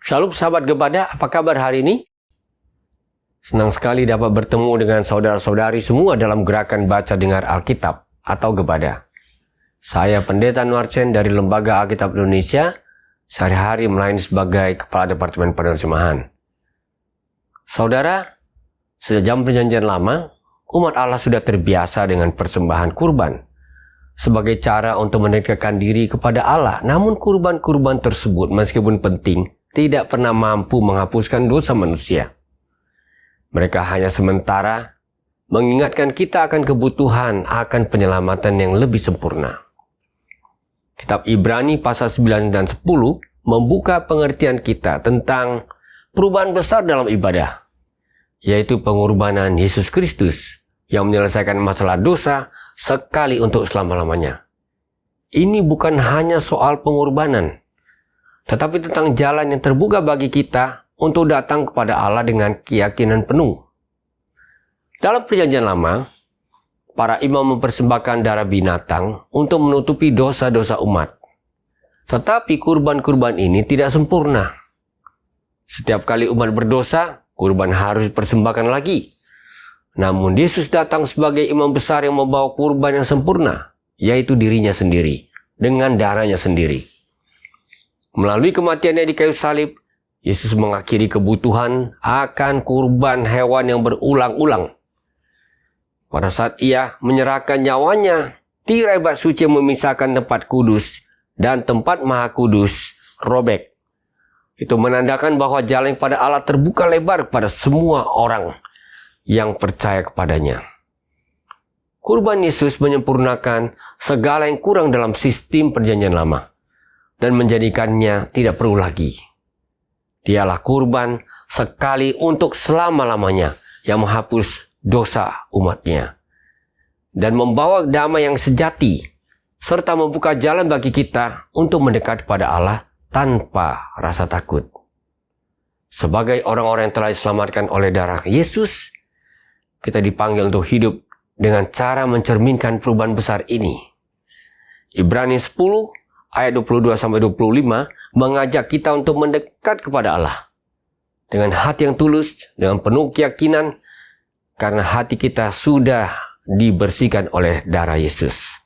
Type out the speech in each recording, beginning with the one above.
Shalom sahabat Gebada, apa kabar hari ini? Senang sekali dapat bertemu dengan saudara-saudari semua dalam gerakan baca dengar Alkitab atau Gebada. Saya Pendeta Nuarchen dari Lembaga Alkitab Indonesia, sehari-hari melayani sebagai Kepala Departemen Penerjemahan. Saudara, sejak zaman Perjanjian Lama, umat Allah sudah terbiasa dengan persembahan kurban sebagai cara untuk mendekatkan diri kepada Allah. Namun kurban-kurban tersebut meskipun penting, tidak pernah mampu menghapuskan dosa manusia. Mereka hanya sementara mengingatkan kita akan kebutuhan akan penyelamatan yang lebih sempurna. Kitab Ibrani pasal 9 dan 10 membuka pengertian kita tentang perubahan besar dalam ibadah, yaitu pengorbanan Yesus Kristus yang menyelesaikan masalah dosa sekali untuk selama-lamanya. Ini bukan hanya soal pengorbanan, tetapi tentang jalan yang terbuka bagi kita untuk datang kepada Allah dengan keyakinan penuh. Dalam Perjanjian Lama, para imam mempersembahkan darah binatang untuk menutupi dosa-dosa umat. Tetapi kurban-kurban ini tidak sempurna. Setiap kali umat berdosa, kurban harus dipersembahkan lagi. Namun Yesus datang sebagai imam besar yang membawa kurban yang sempurna, yaitu dirinya sendiri, dengan darahnya sendiri. Melalui kematiannya di kayu salib, Yesus mengakhiri kebutuhan akan kurban hewan yang berulang-ulang. Pada saat ia menyerahkan nyawanya, tirai bait suci yang memisahkan tempat kudus dan tempat maha kudus robek. Itu menandakan bahwa jalan kepada Allah terbuka lebar kepada semua orang yang percaya kepadanya. Kurban Yesus menyempurnakan segala yang kurang dalam sistem Perjanjian Lama dan menjadikannya tidak perlu lagi. Dialah kurban sekali untuk selama-lamanya yang menghapus dosa umatnya dan membawa damai yang sejati serta membuka jalan bagi kita untuk mendekat kepada Allah tanpa rasa takut. Sebagai orang-orang yang telah diselamatkan oleh darah Yesus, kita dipanggil untuk hidup dengan cara mencerminkan perubahan besar ini. Ibrani 10 ayat 22-25 mengajak kita untuk mendekat kepada Allah dengan hati yang tulus, dengan penuh keyakinan, karena hati kita sudah dibersihkan oleh darah Yesus.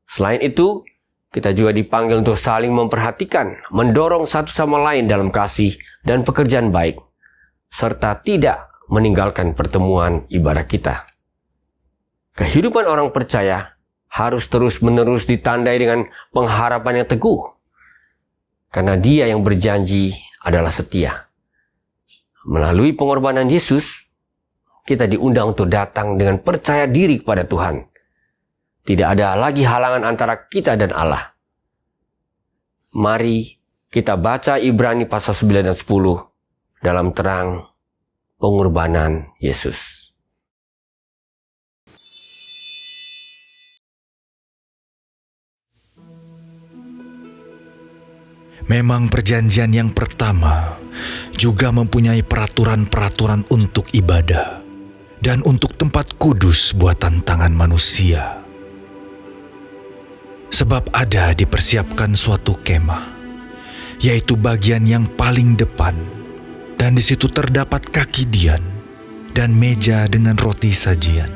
Selain itu, kita juga dipanggil untuk saling memperhatikan, mendorong satu sama lain dalam kasih dan pekerjaan baik, serta tidak meninggalkan pertemuan ibadah kita. Kehidupan orang percaya harus terus-menerus ditandai dengan pengharapan yang teguh, karena Dia yang berjanji adalah setia. Melalui pengorbanan Yesus, kita diundang untuk datang dengan percaya diri kepada Tuhan. Tidak ada lagi halangan antara kita dan Allah. Mari kita baca Ibrani pasal 9 dan 10 dalam terang pengorbanan Yesus. Memang perjanjian yang pertama juga mempunyai peraturan-peraturan untuk ibadah dan untuk tempat kudus buatan tangan manusia. Sebab ada dipersiapkan suatu kemah, yaitu bagian yang paling depan, dan di situ terdapat kaki dian dan meja dengan roti sajian.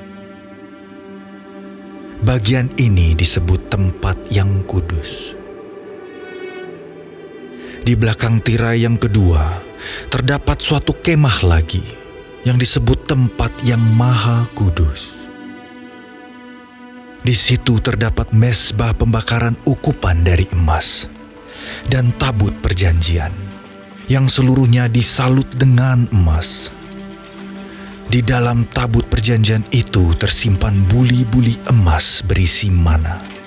Bagian ini disebut tempat yang kudus. Di belakang tirai yang kedua, terdapat suatu kemah lagi yang disebut tempat yang maha kudus. Di situ terdapat mezbah pembakaran ukupan dari emas dan tabut perjanjian yang seluruhnya disalut dengan emas. Di dalam tabut perjanjian itu tersimpan buli-buli emas berisi mana,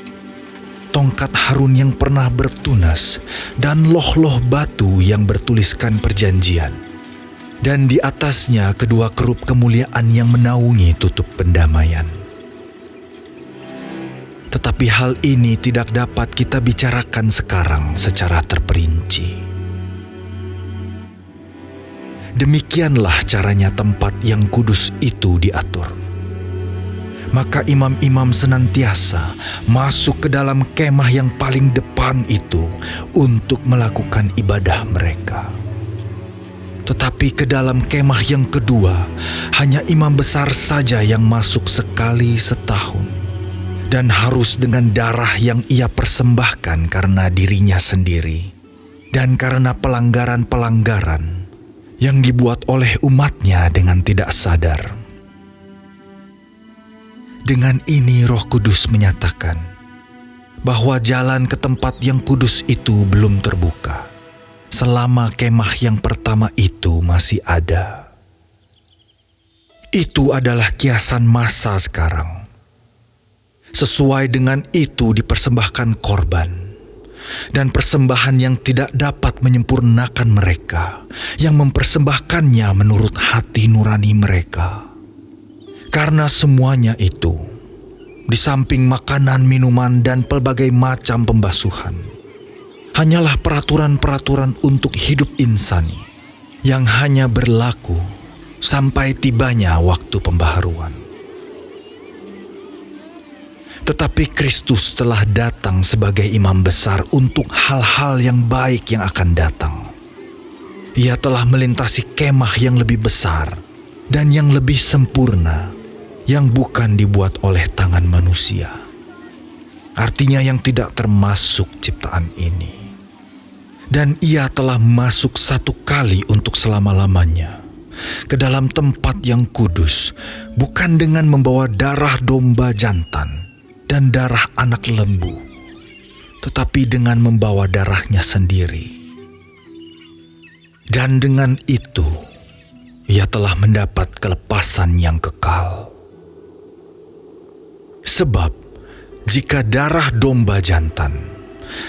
tongkat Harun yang pernah bertunas, dan loh-loh batu yang bertuliskan perjanjian. Dan di atasnya kedua kerup kemuliaan yang menaungi tutup pendamaian. Tetapi hal ini tidak dapat kita bicarakan sekarang secara terperinci. Demikianlah caranya tempat yang kudus itu diatur. Maka imam-imam senantiasa masuk ke dalam kemah yang paling depan itu untuk melakukan ibadah mereka. Tetapi ke dalam kemah yang kedua, hanya imam besar saja yang masuk sekali setahun, dan harus dengan darah yang ia persembahkan karena dirinya sendiri dan karena pelanggaran-pelanggaran yang dibuat oleh umatnya dengan tidak sadar. Dengan ini Roh Kudus menyatakan bahwa jalan ke tempat yang kudus itu belum terbuka selama kemah yang pertama itu masih ada. Itu adalah kiasan masa sekarang. Sesuai dengan itu dipersembahkan korban, dan persembahan yang tidak dapat menyempurnakan mereka, yang mempersembahkannya menurut hati nurani mereka. Karena semuanya itu, di samping makanan, minuman, dan pelbagai macam pembasuhan, hanyalah peraturan-peraturan untuk hidup insani yang hanya berlaku sampai tibanya waktu pembaharuan. Tetapi Kristus telah datang sebagai imam besar untuk hal-hal yang baik yang akan datang. Ia telah melintasi kemah yang lebih besar dan yang lebih sempurna, yang bukan dibuat oleh tangan manusia. Artinya yang tidak termasuk ciptaan ini. Dan ia telah masuk satu kali untuk selama-lamanya ke dalam tempat yang kudus, bukan dengan membawa darah domba jantan dan darah anak lembu, tetapi dengan membawa darahnya sendiri. Dan dengan itu, ia telah mendapat kelepasan yang kekal. Sebab, jika darah domba jantan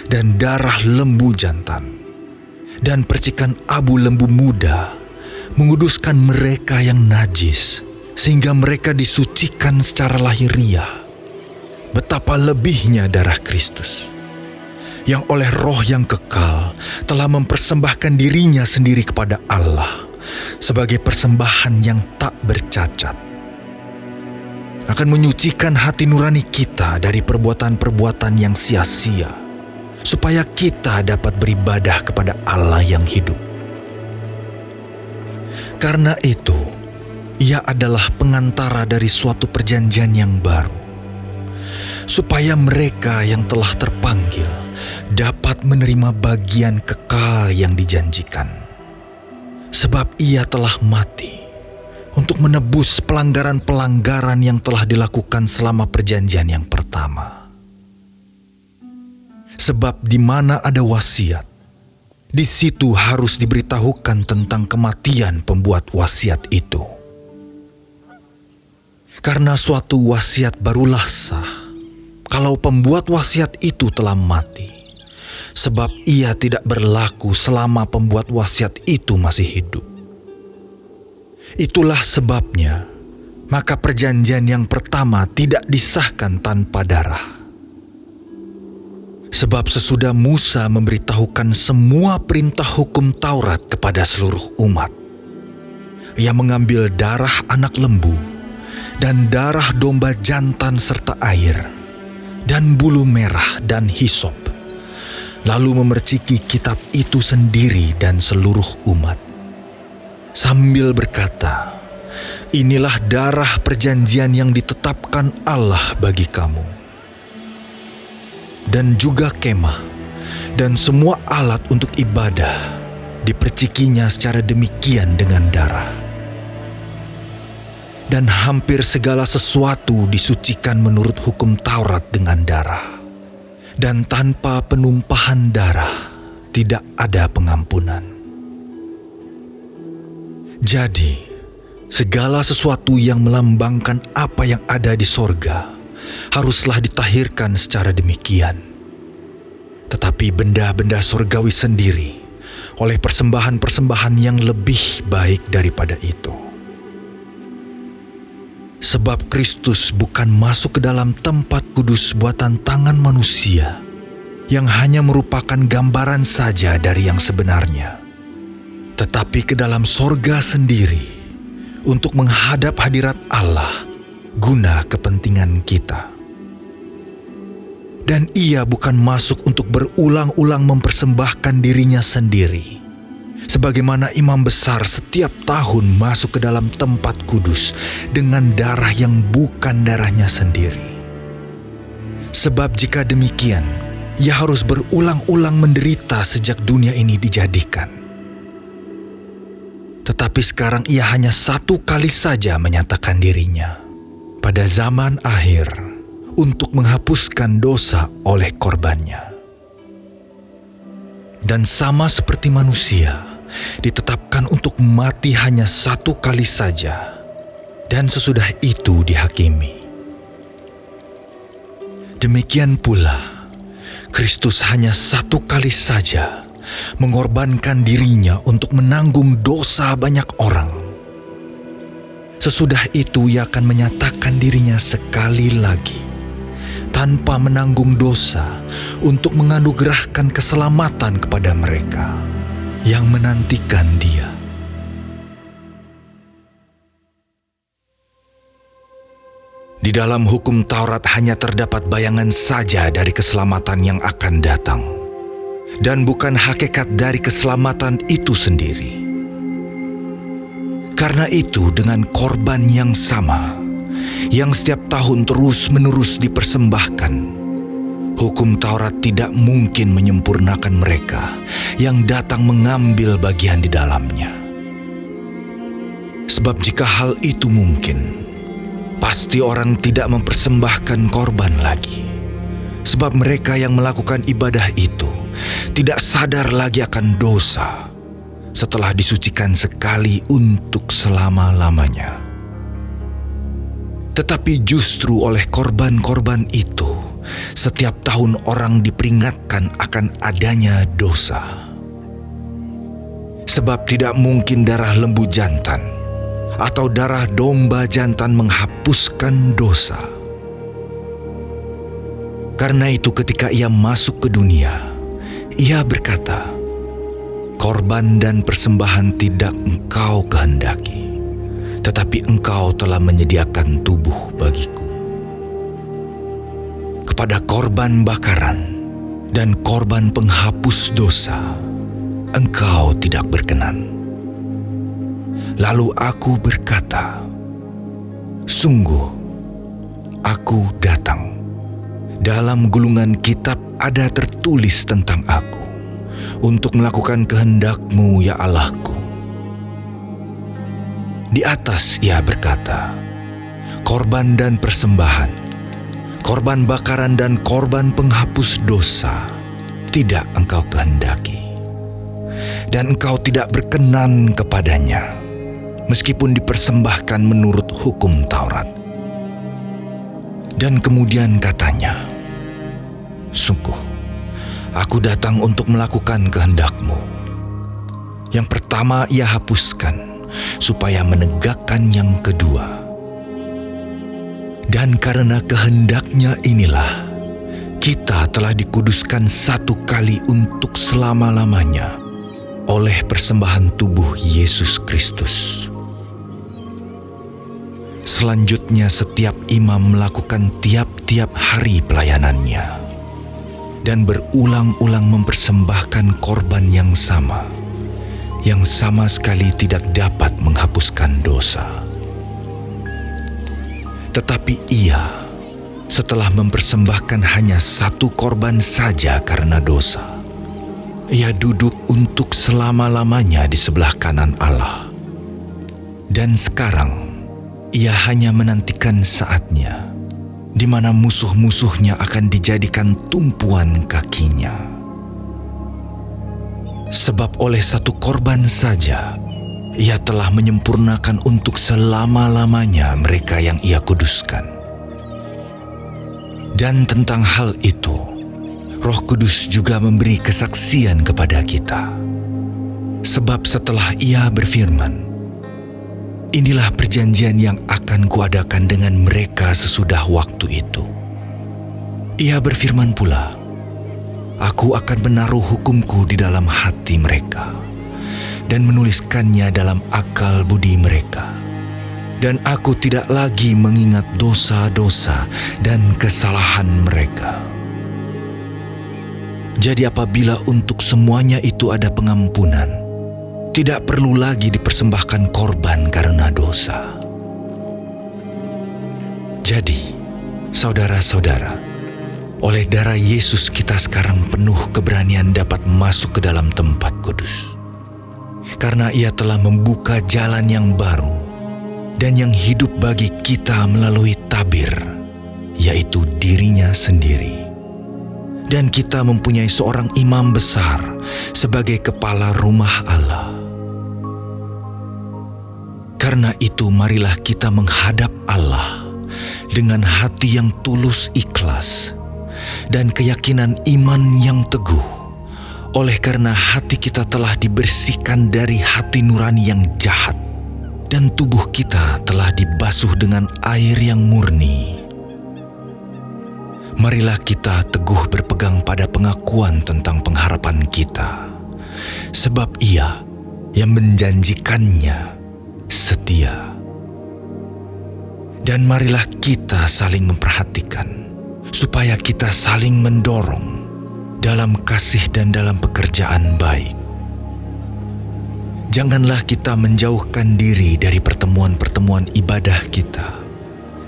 dan darah lembu jantan dan percikan abu lembu muda menguduskan mereka yang najis, sehingga mereka disucikan secara lahiriah, betapa lebihnya darah Kristus, yang oleh Roh yang kekal telah mempersembahkan dirinya sendiri kepada Allah sebagai persembahan yang tak bercacat, akan menyucikan hati nurani kita dari perbuatan-perbuatan yang sia-sia, supaya kita dapat beribadah kepada Allah yang hidup. Karena itu, ia adalah pengantara dari suatu perjanjian yang baru, supaya mereka yang telah terpanggil dapat menerima bagian kekal yang dijanjikan. Sebab ia telah mati untuk menebus pelanggaran-pelanggaran yang telah dilakukan selama perjanjian yang pertama. Sebab di mana ada wasiat, di situ harus diberitahukan tentang kematian pembuat wasiat itu. Karena suatu wasiat barulah sah kalau pembuat wasiat itu telah mati, sebab ia tidak berlaku selama pembuat wasiat itu masih hidup. Itulah sebabnya, maka perjanjian yang pertama tidak disahkan tanpa darah. Sebab sesudah Musa memberitahukan semua perintah hukum Taurat kepada seluruh umat, ia mengambil darah anak lembu dan darah domba jantan serta air dan bulu merah dan hisop, lalu memerciki kitab itu sendiri dan seluruh umat, sambil berkata, "Inilah darah perjanjian yang ditetapkan Allah bagi kamu." Dan juga kemah dan semua alat untuk ibadah dipercikinya secara demikian dengan darah. Dan hampir segala sesuatu disucikan menurut hukum Taurat dengan darah. Dan tanpa penumpahan darah tidak ada pengampunan. Jadi, segala sesuatu yang melambangkan apa yang ada di sorga haruslah ditahirkan secara demikian. Tetapi benda-benda sorgawi sendiri oleh persembahan-persembahan yang lebih baik daripada itu. Sebab Kristus bukan masuk ke dalam tempat kudus buatan tangan manusia, yang hanya merupakan gambaran saja dari yang sebenarnya, tetapi ke dalam sorga sendiri, untuk menghadap hadirat Allah, guna kepentingan kita. Dan ia bukan masuk untuk berulang-ulang mempersembahkan dirinya sendiri, sebagaimana imam besar setiap tahun masuk ke dalam tempat kudus dengan darah yang bukan darahnya sendiri. Sebab jika demikian, ia harus berulang-ulang menderita sejak dunia ini dijadikan. Tetapi sekarang ia hanya satu kali saja menyatakan dirinya pada zaman akhir untuk menghapuskan dosa oleh korbannya. Dan sama seperti manusia, ditetapkan untuk mati hanya satu kali saja, dan sesudah itu dihakimi. Demikian pula, Kristus hanya satu kali saja mengorbankan dirinya untuk menanggung dosa banyak orang. Sesudah itu ia akan menyatakan dirinya sekali lagi, tanpa menanggung dosa, untuk menganugerahkan keselamatan kepada mereka yang menantikan Dia. Di dalam hukum Taurat hanya terdapat bayangan saja dari keselamatan yang akan datang, dan bukan hakikat dari keselamatan itu sendiri. Karena itu, dengan korban yang sama, yang setiap tahun terus-menerus dipersembahkan, hukum Taurat tidak mungkin menyempurnakan mereka yang datang mengambil bagian di dalamnya. Sebab jika hal itu mungkin, pasti orang tidak mempersembahkan korban lagi. Sebab mereka yang melakukan ibadah itu tidak sadar lagi akan dosa setelah disucikan sekali untuk selama-lamanya. Tetapi justru oleh korban-korban itu, setiap tahun orang diperingatkan akan adanya dosa. Sebab tidak mungkin darah lembu jantan atau darah domba jantan menghapuskan dosa. Karena itu ketika ia masuk ke dunia, ia berkata, "Korban dan persembahan tidak Engkau kehendaki, tetapi Engkau telah menyediakan tubuh bagiku. Kepada korban bakaran dan korban penghapus dosa, Engkau tidak berkenan." Lalu aku berkata, "Sungguh, aku datang. Dalam gulungan kitab ada tertulis tentang aku, untuk melakukan kehendak-Mu, ya Allah-Ku." Di atas ia berkata, "Korban dan persembahan, korban bakaran dan korban penghapus dosa tidak Engkau kehendaki, dan Engkau tidak berkenan kepadanya, meskipun dipersembahkan menurut hukum Taurat." Dan kemudian katanya, "Sungguh, aku datang untuk melakukan kehendak-Mu." Yang pertama ia hapuskan, supaya menegakkan yang kedua. Dan karena kehendak-Nya inilah, kita telah dikuduskan satu kali untuk selama-lamanya oleh persembahan tubuh Yesus Kristus. Selanjutnya setiap imam melakukan tiap-tiap hari pelayanannya dan berulang-ulang mempersembahkan korban yang sama sekali tidak dapat menghapuskan dosa. Tetapi ia, setelah mempersembahkan hanya satu korban saja karena dosa, ia duduk untuk selama-lamanya di sebelah kanan Allah. Dan sekarang ia hanya menantikan saatnya di mana musuh-musuhnya akan dijadikan tumpuan kakinya. Sebab oleh satu korban saja, ia telah menyempurnakan untuk selama-lamanya mereka yang ia kuduskan. Dan tentang hal itu, Roh Kudus juga memberi kesaksian kepada kita. Sebab setelah ia berfirman, "Inilah perjanjian yang akan kuadakan dengan mereka sesudah waktu itu." Ia berfirman pula, "Aku akan menaruh hukumku di dalam hati mereka dan menuliskannya dalam akal budi mereka. Dan aku tidak lagi mengingat dosa-dosa dan kesalahan mereka." Jadi apabila untuk semuanya itu ada pengampunan, tidak perlu lagi dipersembahkan korban karena dosa. Jadi, saudara-saudara, oleh darah Yesus kita sekarang penuh keberanian dapat masuk ke dalam tempat kudus. Karena Ia telah membuka jalan yang baru dan yang hidup bagi kita melalui tabir, yaitu dirinya sendiri. Dan kita mempunyai seorang imam besar sebagai kepala rumah Allah. Karena itu marilah kita menghadap Allah dengan hati yang tulus ikhlas dan keyakinan iman yang teguh, oleh karena hati kita telah dibersihkan dari hati nurani yang jahat dan tubuh kita telah dibasuh dengan air yang murni. Marilah kita teguh berpegang pada pengakuan tentang pengharapan kita, sebab Ia yang menjanjikannya setia. Dan marilah kita saling memperhatikan, supaya kita saling mendorong dalam kasih dan dalam pekerjaan baik. Janganlah kita menjauhkan diri dari pertemuan-pertemuan ibadah kita,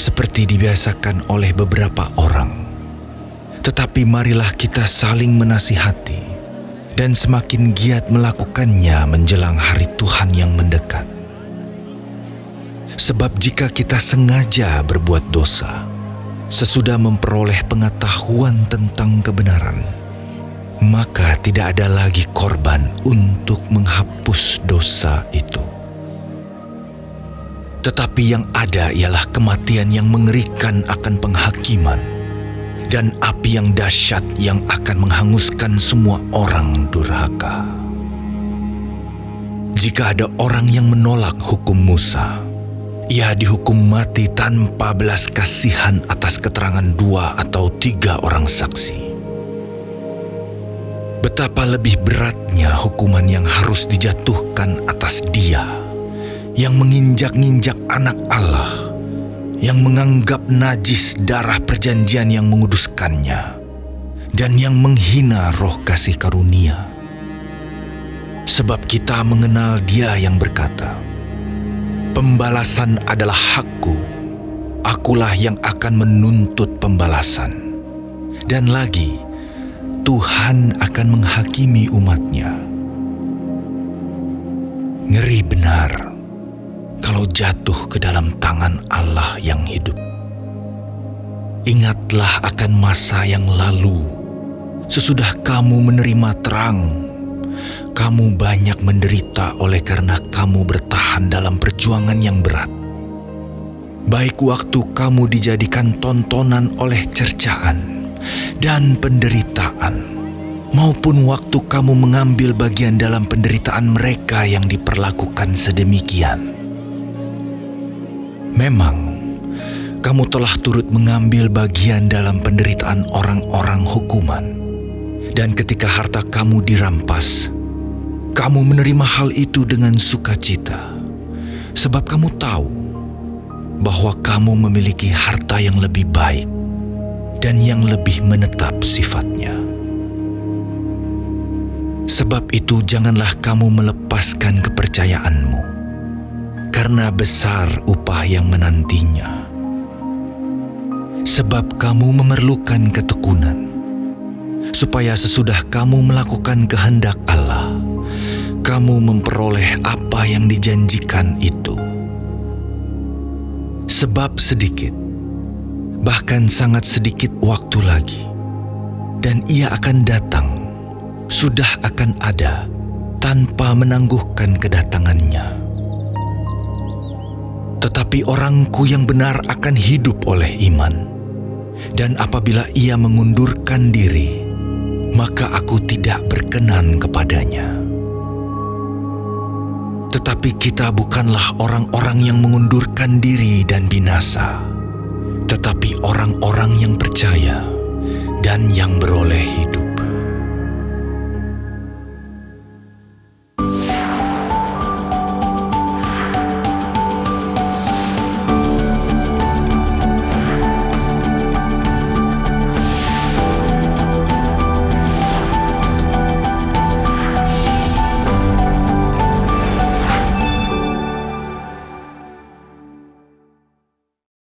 seperti dibiasakan oleh beberapa orang. Tetapi marilah kita saling menasihati dan semakin giat melakukannya menjelang hari Tuhan yang mendekat. Sebab jika kita sengaja berbuat dosa, sesudah memperoleh pengetahuan tentang kebenaran, maka tidak ada lagi korban untuk menghapus dosa itu. Tetapi yang ada ialah kematian yang mengerikan akan penghakiman, dan api yang dahsyat yang akan menghanguskan semua orang durhaka. Jika ada orang yang menolak hukum Musa, ia dihukum mati tanpa belas kasihan atas keterangan 2 atau 3 orang saksi. Betapa lebih beratnya hukuman yang harus dijatuhkan atas dia yang menginjak-injak anak Allah, yang menganggap najis darah perjanjian yang menguduskannya, dan yang menghina roh kasih karunia. Sebab kita mengenal Dia yang berkata, "Pembalasan adalah hakku, akulah yang akan menuntut pembalasan." Dan lagi, Tuhan akan menghakimi umat-Nya. Ngeri benar kalau jatuh ke dalam tangan Allah yang hidup. Ingatlah akan masa yang lalu. Sesudah kamu menerima terang, kamu banyak menderita oleh karena kamu bertahan dalam perjuangan yang berat. Baik waktu kamu dijadikan tontonan oleh cercaan dan penderitaan, maupun waktu kamu mengambil bagian dalam penderitaan mereka yang diperlakukan sedemikian. Memang, kamu telah turut mengambil bagian dalam penderitaan orang-orang hukuman. Dan ketika harta kamu dirampas, kamu menerima hal itu dengan sukacita. Sebab kamu tahu bahwa kamu memiliki harta yang lebih baik dan yang lebih menetap sifatnya. Sebab itu janganlah kamu melepaskan kepercayaanmu, karena besar upah yang menantinya. Sebab kamu memerlukan ketekunan, supaya sesudah kamu melakukan kehendak Allah, kamu memperoleh apa yang dijanjikan itu. Sebab sedikit, bahkan sangat sedikit waktu lagi, dan Ia akan datang, sudah akan ada, tanpa menangguhkan kedatangannya. Tetapi orangku yang benar akan hidup oleh iman, dan apabila ia mengundurkan diri, maka aku tidak berkenan kepadanya. Tetapi kita bukanlah orang-orang yang mengundurkan diri dan binasa, tetapi orang-orang yang percaya dan yang beroleh hidup.